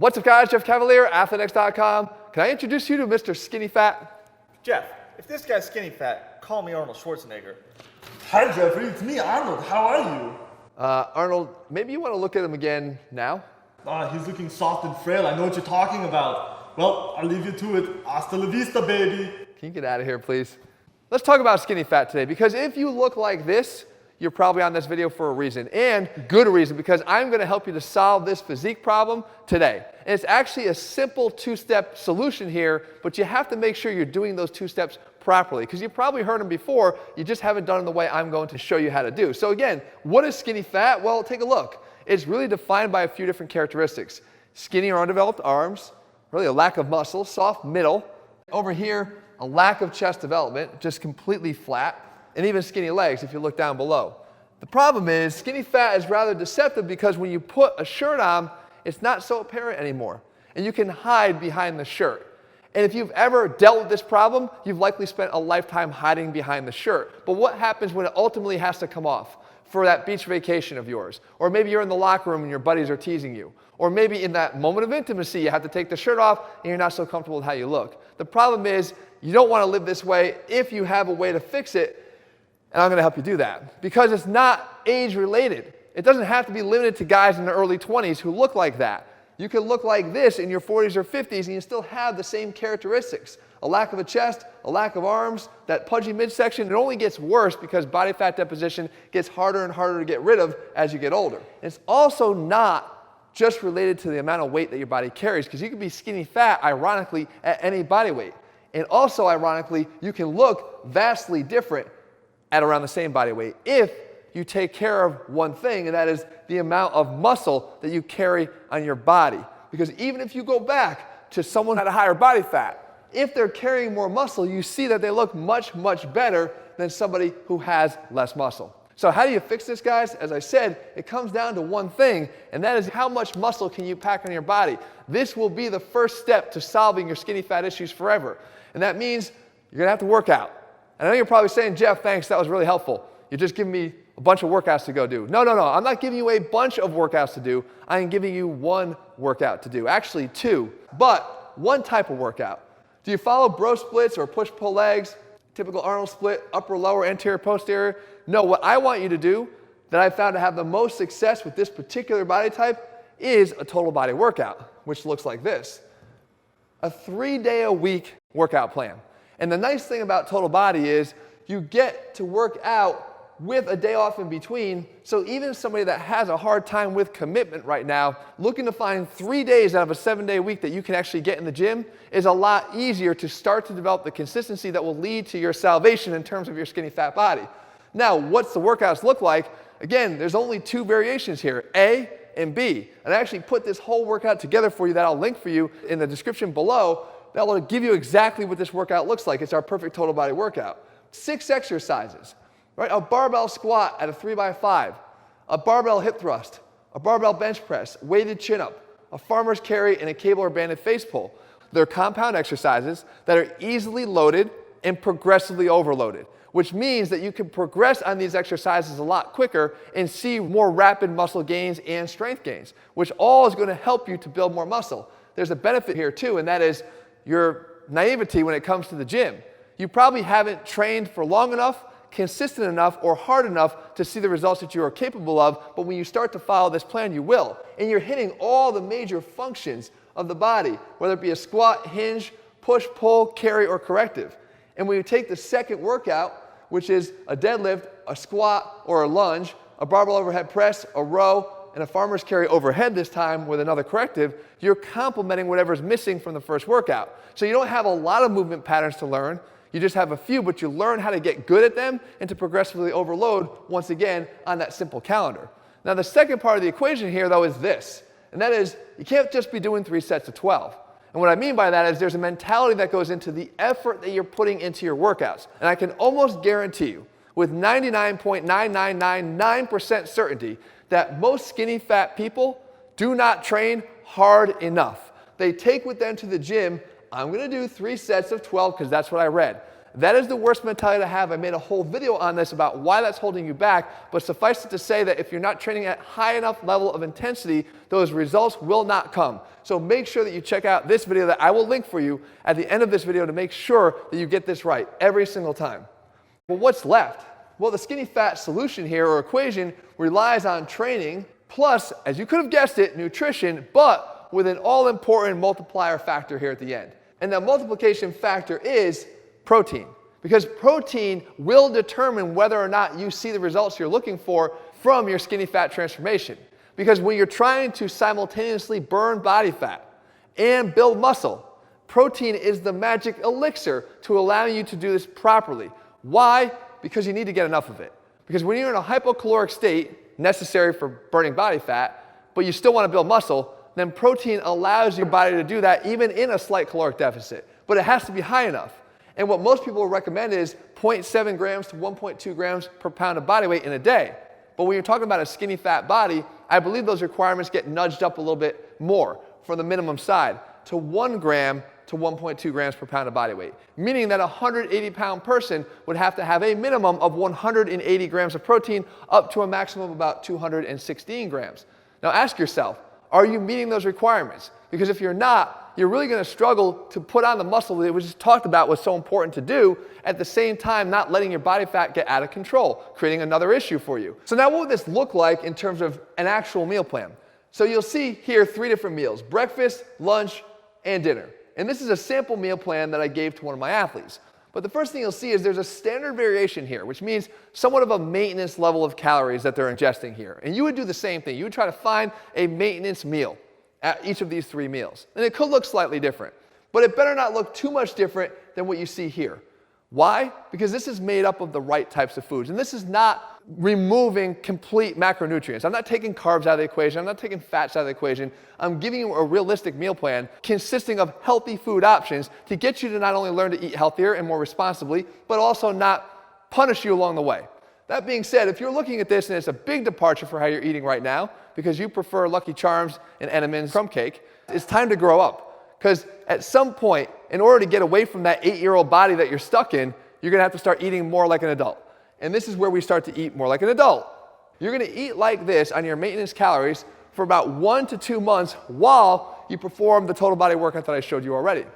What's up guys, Jeff Cavalier, ATHLEAN-X.com. Can I introduce you to Mr. Skinny Fat? Jeff, if this guy's skinny fat, call me Arnold Schwarzenegger. Hi Jeffrey, it's me, Arnold. How are you? Arnold, maybe you want to look at him again now? He's looking soft and frail. I know what you're talking about. Well, I'll leave you to it. Hasta la vista, baby. Can you get out of here, please? Let's talk about skinny fat today, because if you look like this, you're probably on this video for a reason, and good reason, because I'm going to help you to solve this physique problem today. And it's actually a simple two-step solution here, but you have to make sure you're doing those two steps properly, because you've probably heard them before, you just haven't done it the way I'm going to show you how to do. So again, what is skinny fat? Well, take a look. It's really defined by a few different characteristics. Skinny or undeveloped arms, really a lack of muscle, soft middle. Over here, a lack of chest development, just completely flat. And even skinny legs if you look down below. The problem is skinny fat is rather deceptive because when you put a shirt on, it's not so apparent anymore. And you can hide behind the shirt. And if you've ever dealt with this problem, you've likely spent a lifetime hiding behind the shirt. But what happens when it ultimately has to come off for that beach vacation of yours? Or maybe you're in the locker room and your buddies are teasing you. Or maybe in that moment of intimacy, you have to take the shirt off and you're not so comfortable with how you look. The problem is you don't want to live this way if you have a way to fix it. And I'm going to help you do that because it's not age related. It doesn't have to be limited to guys in their early 20s who look like that. You can look like this in your 40s or 50s and you still have the same characteristics. A lack of a chest, a lack of arms, that pudgy midsection. It only gets worse because body fat deposition gets harder and harder to get rid of as you get older. It's also not just related to the amount of weight that your body carries, because you can be skinny fat, ironically, at any body weight. And also, ironically, you can look vastly different at around the same body weight if you take care of one thing, and that is the amount of muscle that you carry on your body. Because even if you go back to someone at a higher body fat, if they're carrying more muscle, you see that they look much, much better than somebody who has less muscle. So how do you fix this, guys? As I said, it comes down to one thing, and that is how much muscle can you pack on your body. This will be the first step to solving your skinny fat issues forever. And that means you're going to have to work out. I know you're probably saying, Jeff, thanks, that was really helpful. You're just giving me a bunch of workouts to go do. No. I'm not giving you a bunch of workouts to do. I am giving you one workout to do. Actually, two, but one type of workout. Do you follow bro splits or push-pull legs? Typical Arnold split, upper, lower, anterior, posterior? No, what I want you to do that I found to have the most success with this particular body type is a total body workout, which looks like this. A 3-day-a-week workout plan. And the nice thing about total body is you get to work out with a day off in between. So even somebody that has a hard time with commitment right now, looking to find 3 days out of a 7-day week that you can actually get in the gym is a lot easier to start to develop the consistency that will lead to your salvation in terms of your skinny fat body. Now, what's the workouts look like? Again, there's only two variations here, A and B. And I actually put this whole workout together for you that I'll link for you in the description below. That will give you exactly what this workout looks like. It's our perfect total body workout. 6 exercises, right? A barbell squat at a 3x5, a barbell hip thrust, a barbell bench press, weighted chin up, a farmer's carry, and a cable or banded face pull. They're compound exercises that are easily loaded and progressively overloaded, which means that you can progress on these exercises a lot quicker and see more rapid muscle gains and strength gains, which all is going to help you to build more muscle. There's a benefit here too, and that is your naivety when it comes to the gym. You probably haven't trained for long enough, consistent enough, or hard enough to see the results that you are capable of, but when you start to follow this plan, you will. And you're hitting all the major functions of the body, whether it be a squat, hinge, push, pull, carry, or corrective. And when you take the second workout, which is a deadlift, a squat, or a lunge, a barbell overhead press, a row, and a farmer's carry overhead this time with another corrective, you're complementing whatever's missing from the first workout. So you don't have a lot of movement patterns to learn. You just have a few, but you learn how to get good at them and to progressively overload, once again, on that simple calendar. Now, the second part of the equation here, though, is this, and that is you can't just be doing 3 sets of 12. And what I mean by that is there's a mentality that goes into the effort that you're putting into your workouts. And I can almost guarantee you, with 99.9999% certainty, that most skinny fat people do not train hard enough. They take with them to the gym, I'm going to do 3 sets of 12 because that's what I read. That is the worst mentality to have. I made a whole video on this about why that's holding you back, but suffice it to say that if you're not training at high enough level of intensity, those results will not come. So make sure that you check out this video that I will link for you at the end of this video to make sure that you get this right every single time. Well, what's left? Well, the skinny fat solution here, or equation, relies on training plus, as you could have guessed it, nutrition, but with an all-important multiplier factor here at the end. And that multiplication factor is protein. Because protein will determine whether or not you see the results you're looking for from your skinny fat transformation. Because when you're trying to simultaneously burn body fat and build muscle, protein is the magic elixir to allow you to do this properly. Why? Because you need to get enough of it. Because when you're in a hypocaloric state, necessary for burning body fat, but you still want to build muscle, then protein allows your body to do that even in a slight caloric deficit. But it has to be high enough. And what most people recommend is 0.7 grams to 1.2 grams per pound of body weight in a day. But when you're talking about a skinny fat body, I believe those requirements get nudged up a little bit more from the minimum side to 1 gram to 1.2 grams per pound of body weight. Meaning that a 180-pound person would have to have a minimum of 180 grams of protein up to a maximum of about 216 grams. Now ask yourself, are you meeting those requirements? Because if you're not, you're really going to struggle to put on the muscle that we just talked about was so important to do, at the same time not letting your body fat get out of control, creating another issue for you. So now what would this look like in terms of an actual meal plan? So you'll see here 3 different meals: breakfast, lunch, and dinner. And this is a sample meal plan that I gave to one of my athletes. But the first thing you'll see is there's a standard variation here, which means somewhat of a maintenance level of calories that they're ingesting here. And you would do the same thing. You would try to find a maintenance meal at each of these 3 meals. And it could look slightly different, but it better not look too much different than what you see here. Why? Because this is made up of the right types of foods. And this is not removing complete macronutrients. I'm not taking carbs out of the equation. I'm not taking fats out of the equation. I'm giving you a realistic meal plan consisting of healthy food options to get you to not only learn to eat healthier and more responsibly, but also not punish you along the way. That being said, if you're looking at this and it's a big departure for how you're eating right now, because you prefer Lucky Charms and Entenmann's crumb cake, it's time to grow up. Because at some point, in order to get away from that 8-year-old body that you're stuck in, you're going to have to start eating more like an adult. And this is where we start to eat more like an adult. You're going to eat like this on your maintenance calories for about 1 to 2 months while you perform the total body workout that I showed you already.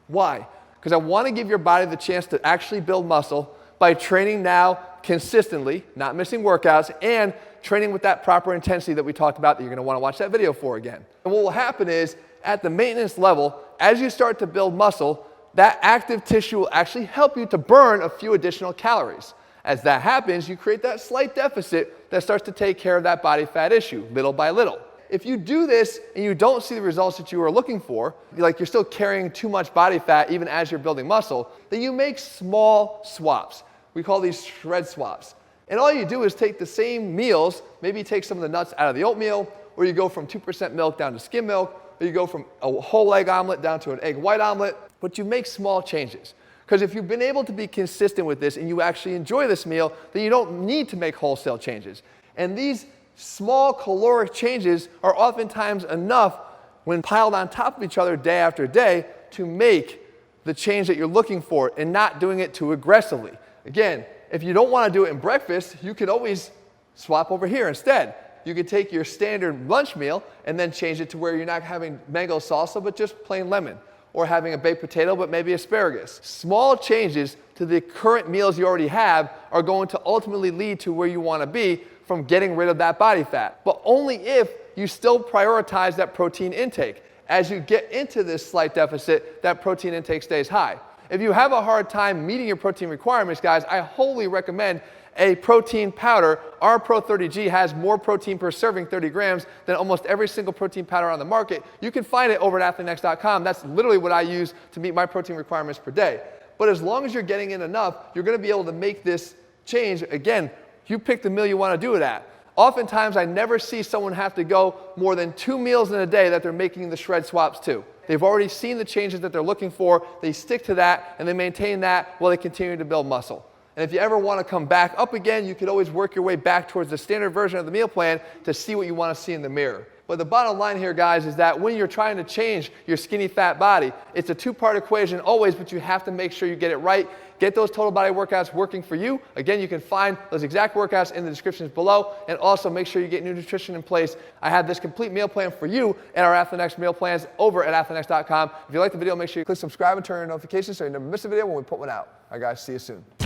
Why? Because I want to give your body the chance to actually build muscle by training now consistently, not missing workouts, and training with that proper intensity that we talked about that you're going to want to watch that video for again. And what will happen is, at the maintenance level, as you start to build muscle, that active tissue will actually help you to burn a few additional calories. As that happens, you create that slight deficit that starts to take care of that body fat issue, little by little. If you do this and you don't see the results that you are looking for, like you're still carrying too much body fat even as you're building muscle, then you make small swaps. We call these shred swaps. And all you do is take the same meals, maybe you take some of the nuts out of the oatmeal, or you go from 2% milk down to skim milk, or you go from a whole egg omelet down to an egg white omelet, but you make small changes. Because if you've been able to be consistent with this and you actually enjoy this meal, then you don't need to make wholesale changes. And these small caloric changes are oftentimes enough when piled on top of each other day after day to make the change that you're looking for and not doing it too aggressively. Again, if you don't want to do it in breakfast, you could always swap over here instead. You could take your standard lunch meal and then change it to where you're not having mango salsa, but just plain lemon, or having a baked potato, but maybe asparagus. Small changes to the current meals you already have are going to ultimately lead to where you want to be from getting rid of that body fat, but only if you still prioritize that protein intake. As you get into this slight deficit, that protein intake stays high. If you have a hard time meeting your protein requirements, guys, I wholly recommend a protein powder. Our Pro 30G has more protein per serving, 30 grams, than almost every single protein powder on the market. You can find it over at ATHLEAN-X.com. That's literally what I use to meet my protein requirements per day. But as long as you're getting in enough, you're going to be able to make this change. Again, you pick the meal you want to do it at. Oftentimes, I never see someone have to go more than 2 meals in a day that they're making the shred swaps to. They've already seen the changes that they're looking for. They stick to that, and they maintain that while they continue to build muscle. And if you ever want to come back up again, you could always work your way back towards the standard version of the meal plan to see what you want to see in the mirror. But the bottom line here, guys, is that when you're trying to change your skinny fat body, it's a two-part equation always, but you have to make sure you get it right. Get those total body workouts working for you. Again, you can find those exact workouts in the descriptions below, and also make sure you get new nutrition in place. I have this complete meal plan for you at our ATHLEAN-X meal plans over at ATHLEAN-X.com. If you like the video, make sure you click subscribe and turn on notifications so you never miss a video when we put one out. All right, guys, see you soon.